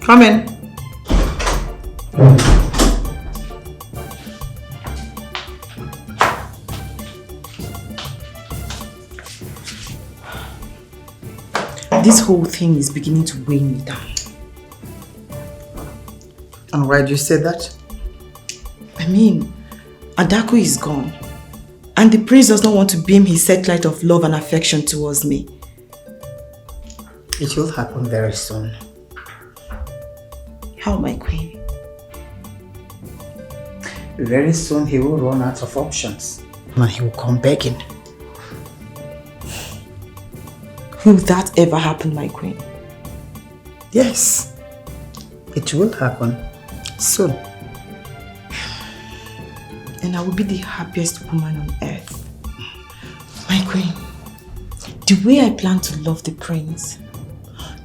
Come in. This whole thing is beginning to weigh me down. And why do you say that? I mean, Adaku is gone. And the prince does not want to beam his satellite of love and affection towards me. It will happen very soon. How, my queen? Very soon he will run out of options. And he will come begging. Will that ever happen, my queen? Yes. It will happen soon. And I will be the happiest woman on earth. My queen, the way I plan to love the prince,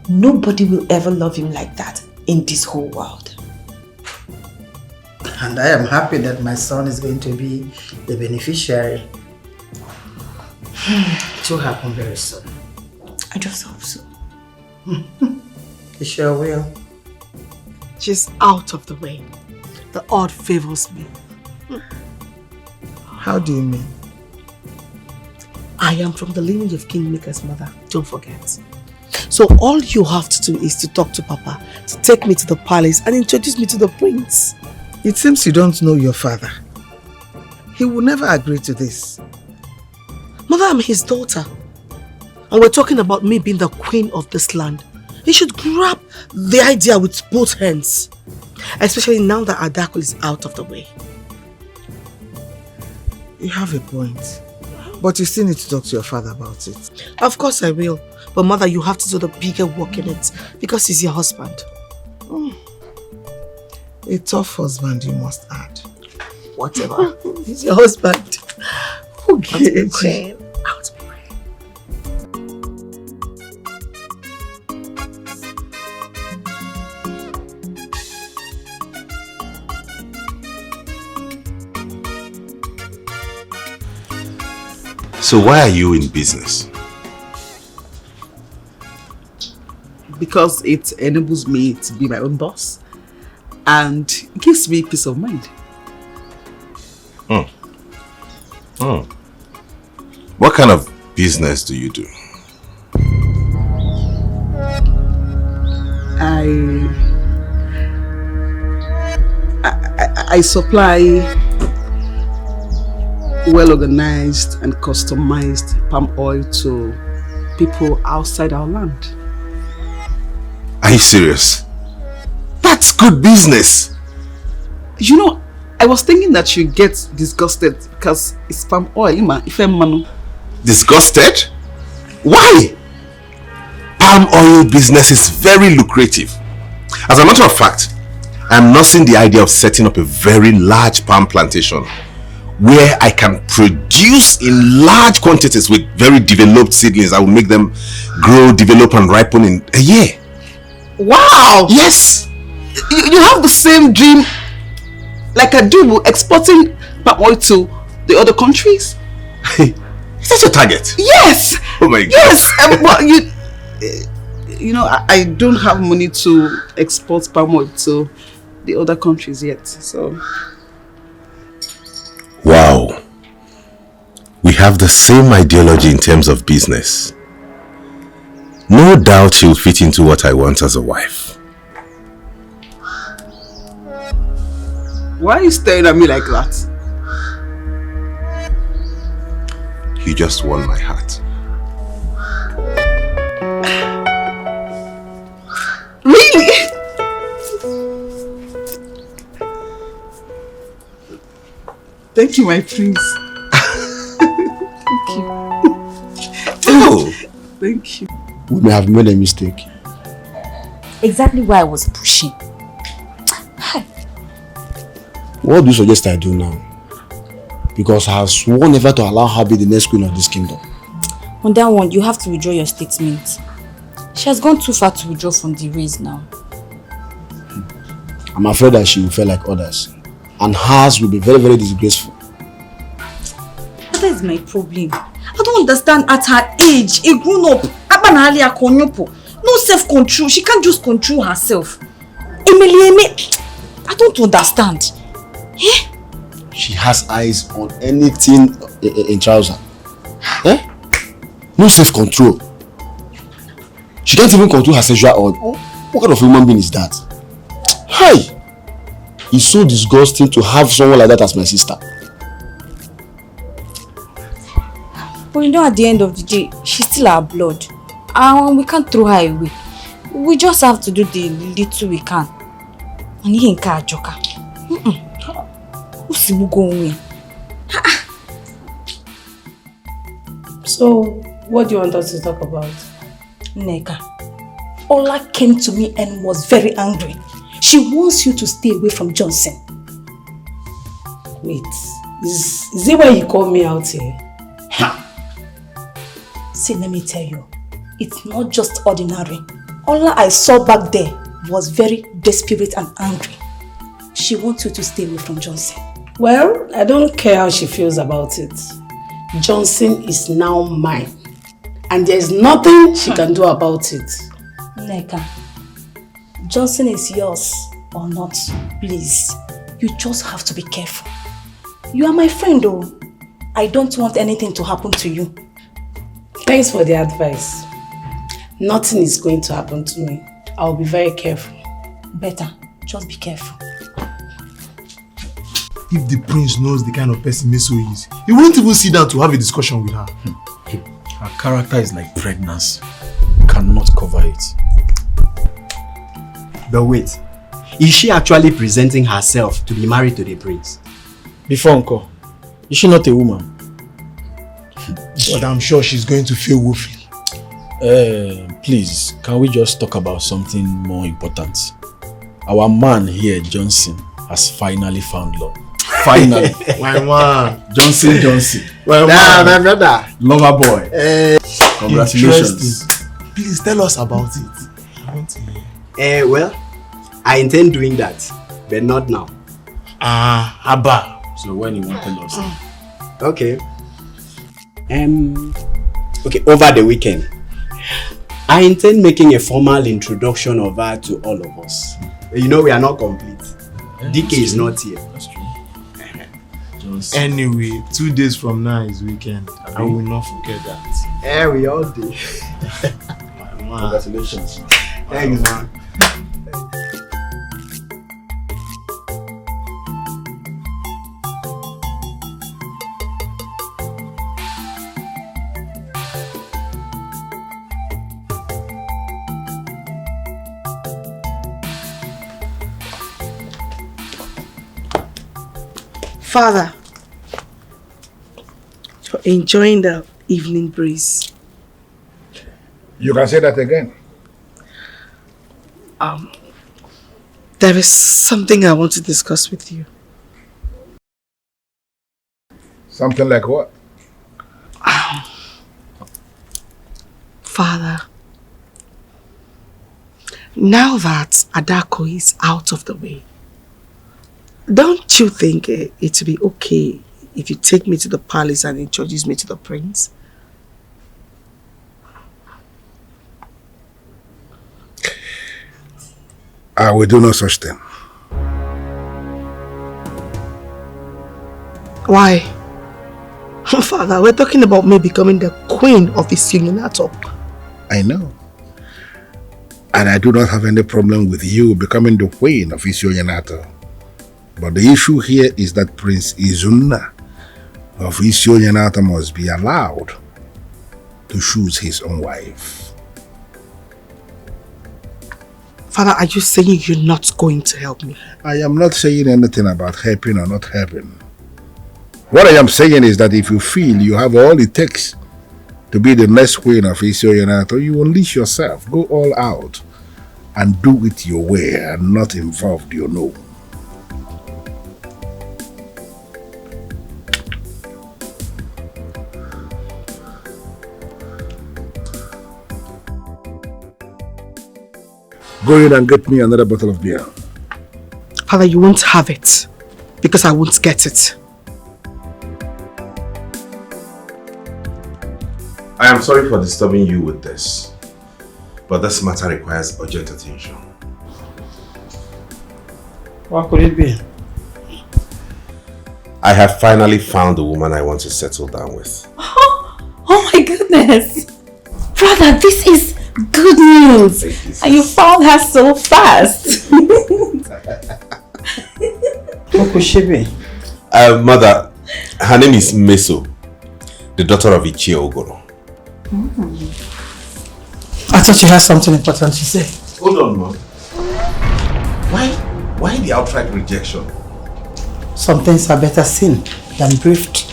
nobody will ever love him like that in this whole world. And I am happy that my son is going to be the beneficiary. It will happen very soon. I just hope so. It sure will. She's out of the way. The odd favors me. How do you mean? I am from the lineage of Kingmaker's mother, don't forget. So all you have to do is to talk to Papa, to take me to the palace and introduce me to the prince. It seems you don't know your father. He will never agree to this. Mother, I'm his daughter. And we're talking about me being the queen of this land. He should grab the idea with both hands. Especially now that Adaku is out of the way. You have a point. But you still need to talk to your father about it. Of course I will. But mother, you have to do the bigger work in it. Because he's your husband. A tough husband, you must add. Whatever. He's your husband. Okay. Out. So why are you in business? Because it enables me to be my own boss and gives me peace of mind. What kind of business do you do? I supply well-organized and customized palm oil to people outside our land. Are you serious? That's good business. You know, I was thinking that you get disgusted because it's palm oil, man. Disgusted? Why? Palm oil business is very lucrative. As a matter of fact, I'm nursing the idea of setting up a very large palm plantation where I can produce in large quantities with very developed seedlings. I will make them grow, develop and ripen in a year. Wow! Yes! You have the same dream like I do, exporting palm oil to the other countries? Is that your target? Yes! Oh my God. Yes! But you know, I don't have money to export palm oil to the other countries yet, so... Wow. We have the same ideology in terms of business. No doubt she'll fit into what I want as a wife. Why are you staring at me like that? You just won my heart. Really? Thank you, my prince. Thank you. Oh. Thank you. We may have made a mistake. Exactly why I was pushing. What do you suggest I do now? Because I have sworn never to allow her be the next queen of this kingdom. On that one, you have to withdraw your statement. She has gone too far to withdraw from the race now. I'm afraid that she will fail like others. And hers will be very, very disgraceful. That is my problem. I don't understand at her age, a grown up, no self-control. She can't just control herself. I don't understand. Eh? She has eyes on anything in trouser. Eh? No self-control. She can't even control her sexual urge. What kind of human being is that? Hi! It's so disgusting to have someone like that as my sister. But you know, at the end of the day, she's still our blood. And we can't throw her away. We just have to do the little we can. And he ain't a joker. Who's the going? So, what do you want us to talk about? Neka, Ola came to me and was very angry. She wants you to stay away from Johnson. Wait, is it why you called me out here? See, let me tell you, it's not just ordinary. Ola I saw back there was very desperate and angry. She wants you to stay away from Johnson. Well, I don't care how she feels about it. Johnson is now mine. And there's nothing she can do about it. Neka, Johnson is yours or not, please. You just have to be careful. You are my friend though. I don't want anything to happen to you. Thanks for the advice. Nothing is going to happen to me. I'll be very careful. Better, just be careful. If the prince knows the kind of person Meso is, he won't even sit down to have a discussion with her. Her character is like pregnancy. Cannot cover it. But wait, is she actually presenting herself to be married to the prince? Before Uncle, is she not a woman? But I'm sure she's going to feel woefully. Please, can we just talk about something more important? Our man here, Johnson, has finally found love. Finally. My man. Johnson. My brother. Lover boy. Congratulations. Please tell us about it. I want to hear. Well, I intend doing that, but not now. Abba. So when you want to tell us? Okay. Okay, over the weekend, I intend making a formal introduction of her to all of us. You know, we are not complete. DK is not here. That's true. Anyway, 2 days from now is weekend. I will not forget that. We all do. Congratulations. Thanks, man. Father, you're enjoying the evening breeze. You can say that again. There is something I want to discuss with you. Something like what? Father, now that Adako is out of the way, don't you think it would be okay if you take me to the palace and introduce me to the prince? I will do no such thing. Why? Father, we're talking about me becoming the queen of this union at all. I know. And I do not have any problem with you becoming the queen of Isioyenato. But the issue here is that Prince Izuna of Isioyenato must be allowed to choose his own wife. Father, are you saying you're not going to help me? I am not saying anything about helping or not helping. What I am saying is that if you feel you have all it takes to be the next queen of Isioyenato, you unleash yourself, go all out, and do it your way and not involved, you know. Go in and get me another bottle of beer. Father, you won't have it because I won't get it. I am sorry for disturbing you with this, but this matter requires urgent attention. What could it be? I have finally found the woman I want to settle down with. Oh my goodness! Brother, this is good news! And you found her so fast! What could she be? Mother, her name is Meso, the daughter of Rechael Okonkwo. I thought you had something important to say. Hold on, Mom. Why the outright rejection? Some things are better seen than briefed.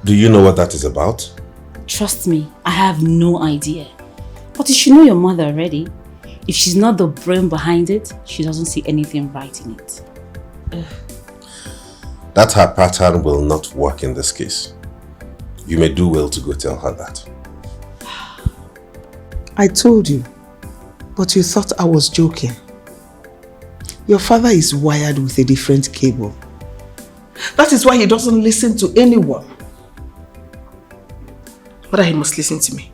Do you know what that is about? Trust me, I have no idea. But you should know your mother already. If she's not the brain behind it, she doesn't see anything right in it. That her pattern will not work in this case. You may do well to go tell her that. I told you, but you thought I was joking. Your father is wired with a different cable. That is why he doesn't listen to anyone. But he must listen to me.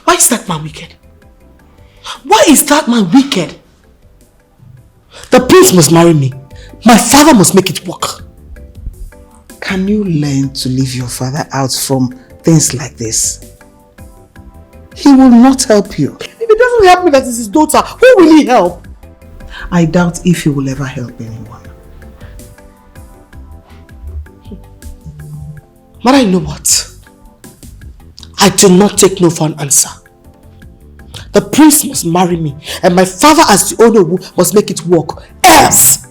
Why is that man wicked? Why is that man wicked? The prince must marry me. My father must make it work. Can you learn to leave your father out from things like this? He will not help you. If he doesn't help me, that is his daughter, who will he help? I doubt if he will ever help anyone. But I know what? I do not take no for an answer. The prince must marry me, and my father as the owner must make it work. Else!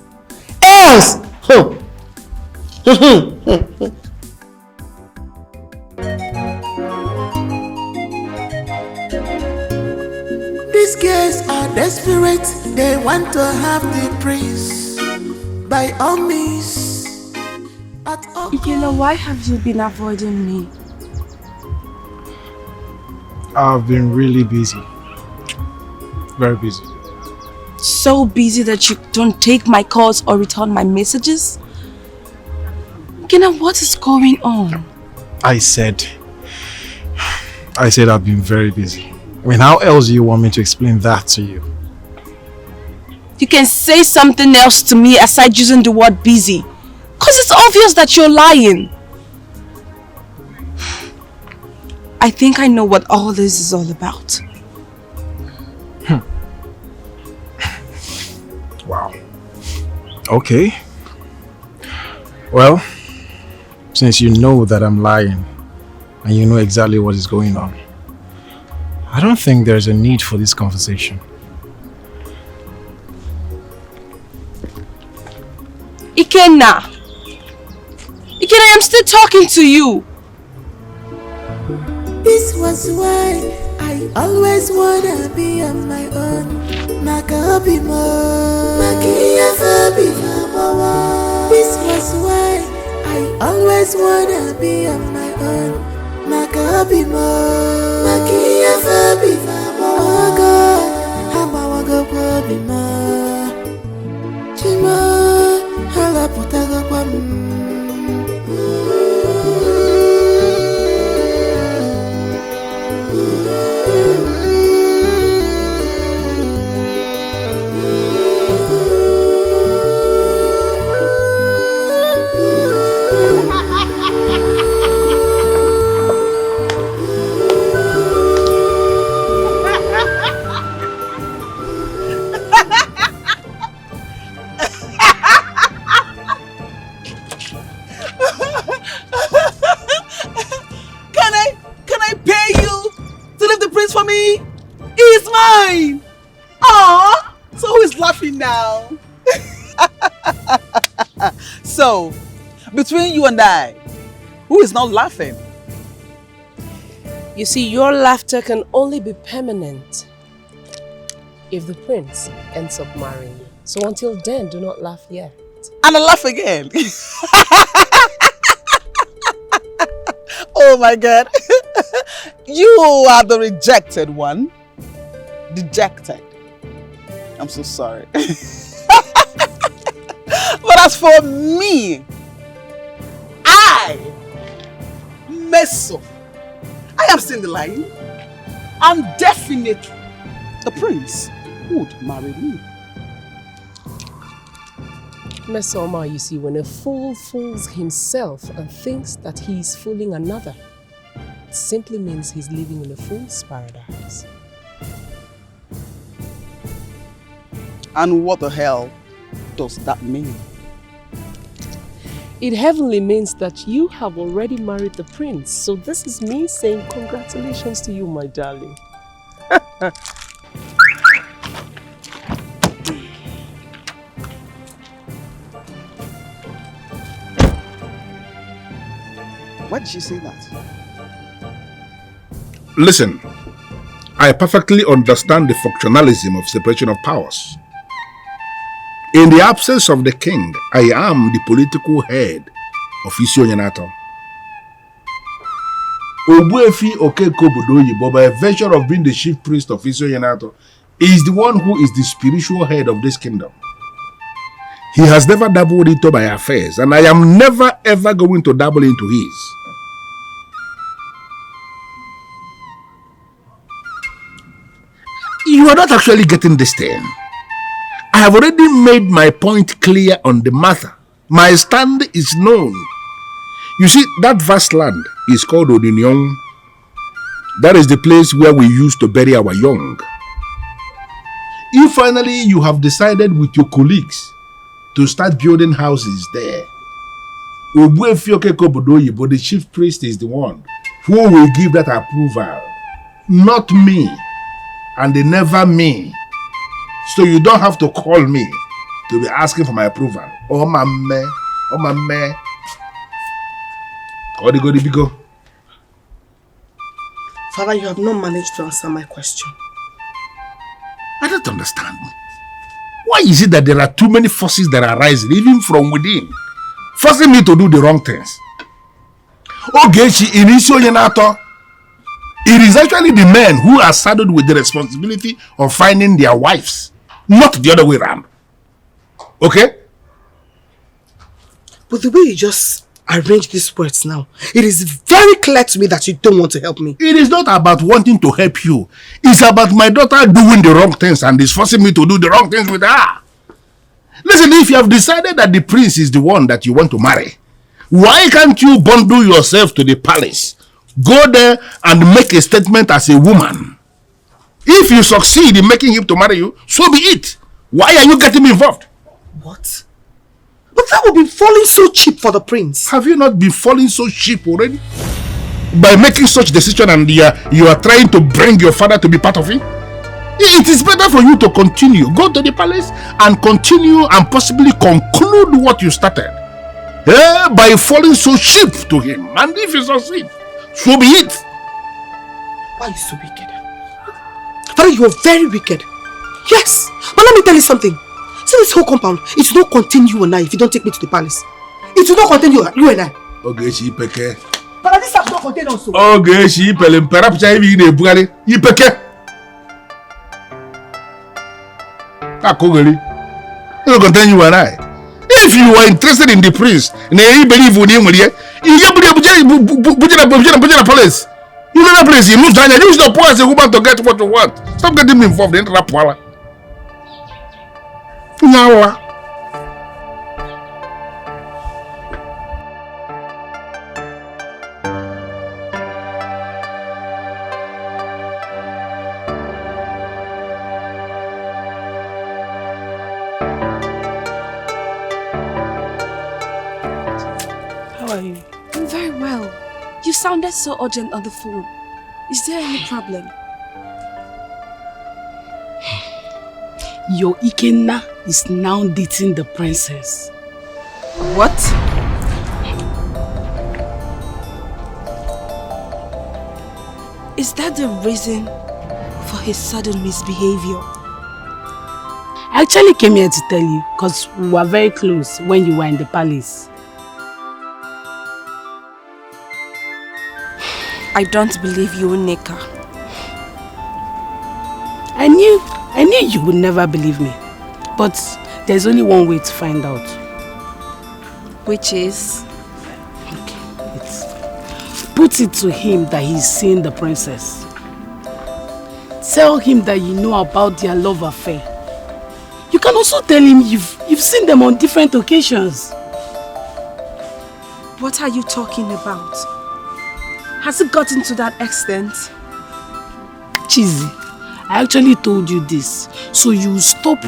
These girls are desperate, they want to have the prince. By all means. Ikela, why have you been avoiding me? I've been really busy. Very busy. So busy that you don't take my calls or return my messages? Ikela, what is going on? I said I've been very busy. I mean, how else do you want me to explain that to you? You can say something else to me aside using the word busy. Because it's obvious that you're lying. I think I know what all this is all about. Wow. Okay. Well, since you know that I'm lying and you know exactly what is going on, I don't think there's a need for this conversation. Ikenna! Ikenna, I am still talking to you. This was why I always wanna be on my own. Makabimo, Makiyafabimo. This was why I always wanna be on my own. Makabimo, Makiyafabimo. Oh God, Hamawagabimo. Chima, Halaputagapam. He's mine! Aww! So who is laughing now? So, between you and I, who is not laughing? You see, your laughter can only be permanent if the prince ends up marrying you. So until then, do not laugh yet. And I laugh again. Oh my God. You are the rejected one. Dejected. I'm so sorry. But as for me, Meso, I am still in the line. I'm definitely The prince would marry me. Mesoma, you see, when a fool fools himself and thinks that he is fooling another, it simply means he's living in a fool's paradise. And what the hell does that mean? It heavenly means that you have already married the prince. So this is me saying congratulations to you, my darling. Why did she say that? Listen, I perfectly understand the functionalism of separation of powers. In the absence of the king, I am the political head of Onyenato. Ogbuefi Okeko Budoyibo, by virtue of being the chief priest of Onyenato, is the one who is the spiritual head of this kingdom. He has never dabbled into my affairs, and I am never ever going to dabble into his. You are not actually getting this thing. I have already made my point clear on the matter. My stand is known. You see, that vast land is called Odinyon. That is the place where we used to bury our young. If finally you have decided with your colleagues to start building houses there, Ogbuefi Okeko Budoyibo, the chief priest, is the one who will give that approval. Not me. And they never me. So you don't have to call me to be asking for my approval. Oh my man. Oh my man. Go. Father, you have not managed to answer my question. I don't understand. Why is it that there are too many forces that are rising, even from within, forcing me to do the wrong things? Ogechi in Onyenato, it is actually the men who are saddled with the responsibility of finding their wives, not the other way around. Okay? But the way you just arrange these words now, it is very clear to me that you don't want to help me. It is not about wanting to help you. It's about my daughter doing the wrong things and is forcing me to do the wrong things with her. Listen, if you have decided that the prince is the one that you want to marry, why can't you bundle yourself to the palace? Go there and make a statement as a woman. If you succeed in making him to marry you, so be it. Why are you getting me involved? What? But that would be falling so cheap for the prince. Have you not been falling so cheap already? By making such decision and you are trying to bring your father to be part of it? It is better for you to continue. Go to the palace and continue and possibly conclude what you started. By falling so cheap to him. And if you succeed, so be it. Why are you so wicked? Father, you are very wicked. Yes, but let me tell you something. See this whole compound, it will not contain you and I if you don't take me to the palace. It will not contain you and I. Ogechi Ipeke. But this does not contain us. Ogechi Ipele, perhaps I even a Bugari. Ipeke. Akogeli. It will contain you and I. If you are interested in the prince, you believe in him, you police. You know that place, you move down, you use the poor as a woman to get what you want. Stop getting me involved in rap wala. Now. How are you? I'm very well. You sounded so urgent on the phone. Is there any problem? Your Ikenna is now dating the princess. What? Is that the reason for his sudden misbehavior? I actually came here to tell you because we were very close when you were in the palace. I don't believe you, Nneka. I knew you would never believe me. But there's only one way to find out. Which is? Put it to him that he's seeing the princess. tell him that you know about their love affair. You can also tell him you've seen them on different occasions. What are you talking about? Has it gotten to that extent? Chizzy, I actually told you this so you stop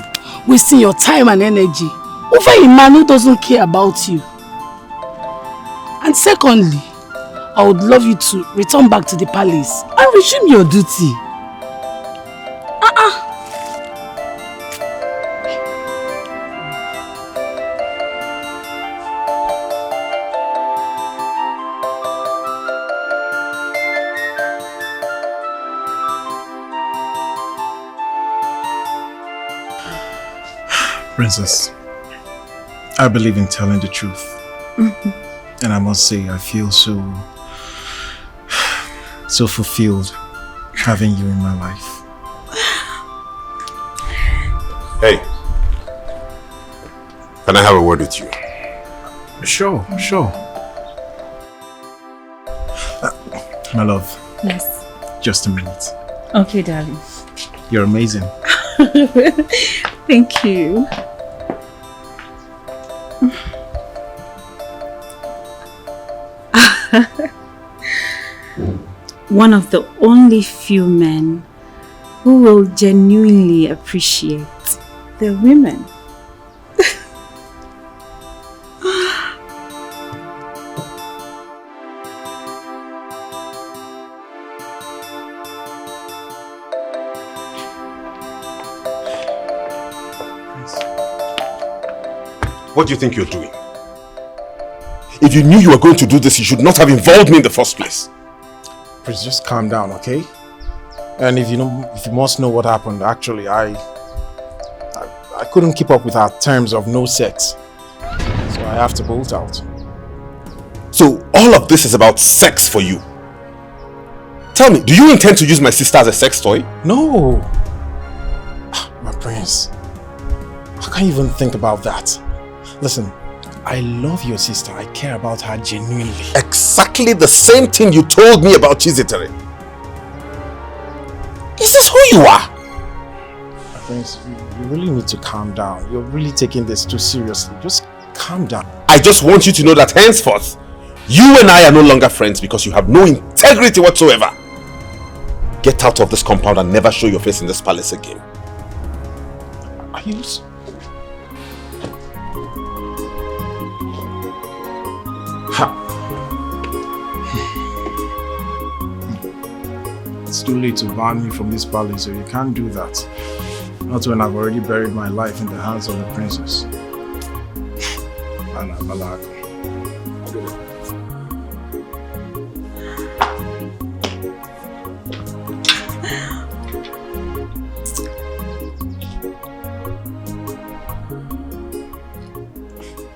wasting your time and energy over a man who doesn't care about you. And secondly, I would love you to return back to the palace and resume your duty. Princess, I believe in telling the truth. And I must say, I feel so fulfilled having you in my life. Hey, can I have a word with you? Sure. My love. Yes. Just a minute. Okay, darling. You're amazing. Thank you. One of the only few men who will genuinely appreciate their women. What do you think you're doing? If you knew you were going to do this, you should not have involved me in the first place. Please just calm down, okay? And if you must know what happened, actually, I couldn't keep up with our terms of no sex. So I have to bolt out. So all of this is about sex for you? Tell me, do you intend to use my sister as a sex toy? No! My prince, I can't even think about that. Listen, I love your sister. I care about her genuinely. Exactly the same thing you told me about Chizitere. Is this who you are? My prince, you really need to calm down. You're really taking this too seriously. Just calm down. I just want you to know that henceforth, you and I are no longer friends because you have no integrity whatsoever. Get out of this compound and never show your face in this palace again. Are you... It's too late to ban me from this palace, so you can't do that. Not when I've already buried my life in the hands of the princess. Anna Malaga.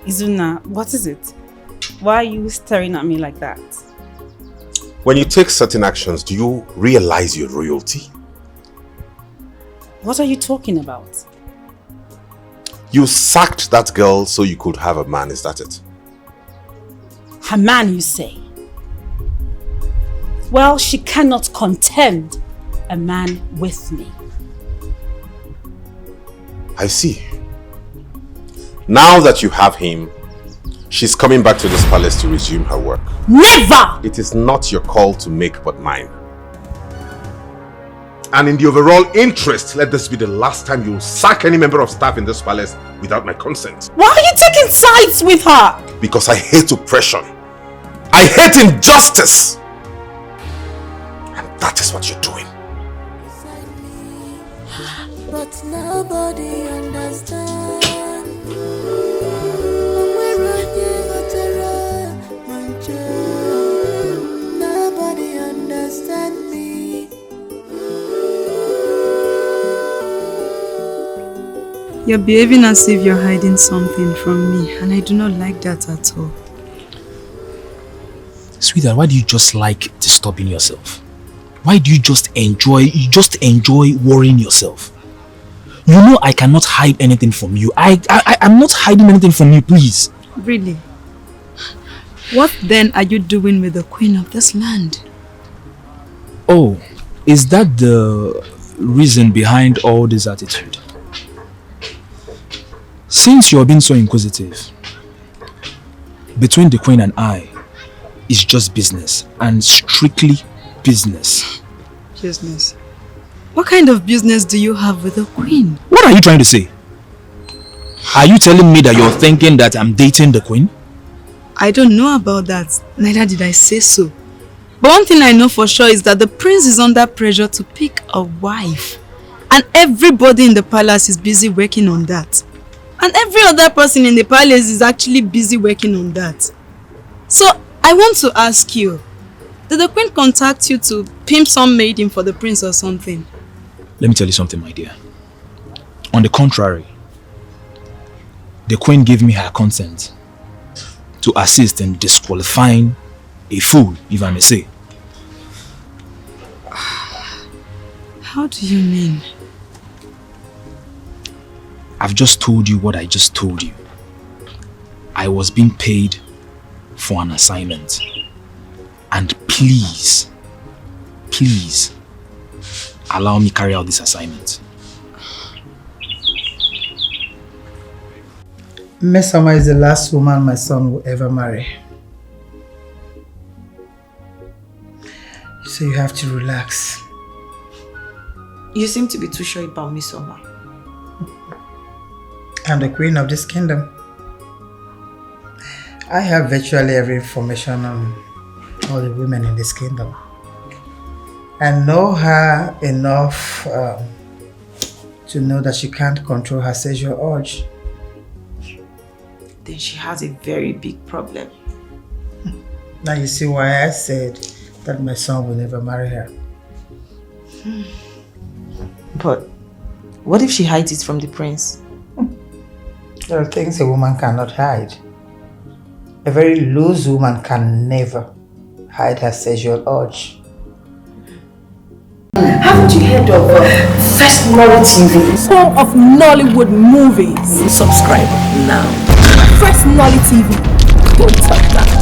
Izuna, what is it? Why are you staring at me like that? When you take certain actions, do you realize your royalty? What are you talking about? You sacked that girl so you could have a man, is that it? Her man, you say? Well, she cannot contend a man with me. I see. Now that you have him, she's coming back to this palace to resume her work. Never! It is not your call to make, but mine. And in the overall interest, let this be the last time you sack any member of staff in this palace without my consent. Why are you taking sides with her? Because I hate oppression. I hate injustice. And that is what you're doing. But nobody understands. Nobody understands me. You're behaving as if you're hiding something from me, and I do not like that at all. Sweetheart, why do you just like disturbing yourself? Why do you just enjoy worrying yourself? You know I cannot hide anything from you. I'm not hiding anything from you, please. Really? What then are you doing with the queen of this land? Oh, is that the reason behind all this attitude. Since you're being so inquisitive, between the Queen and I, it's just business, and strictly business. Business? What kind of business do you have with the Queen? What are you trying to say? Are you telling me that you're thinking that I'm dating the Queen? I don't know about that, neither did I say so. But one thing I know for sure is that the prince is under pressure to pick a wife. And everybody in the palace is busy working on that. And every other person in the palace is actually busy working on that. So, I want to ask you, did the Queen contact you to pimp some maiden for the prince or something? Let me tell you something, my dear. On the contrary, the Queen gave me her consent to assist in disqualifying a fool, if I may say. How do you mean? I've just told you what I just told you. I was being paid for an assignment. And please, allow me carry out this assignment. Mesoma is the last woman my son will ever marry. So you have to relax. You seem to be too sure about Mesoma. I'm the queen of this kingdom. I have virtually every information on all the women in this kingdom. I know her enough to know that she can't control her sexual urge. Then she has a very big problem. Now you see why I said that my son will never marry her. But what if she hides it from the prince? There are things a woman cannot hide. A very loose woman can never hide her sexual urge. Haven't you heard of Firstnollytv? Home of Nollywood movies. Subscribe now. Firstnollytv. Don't touch that.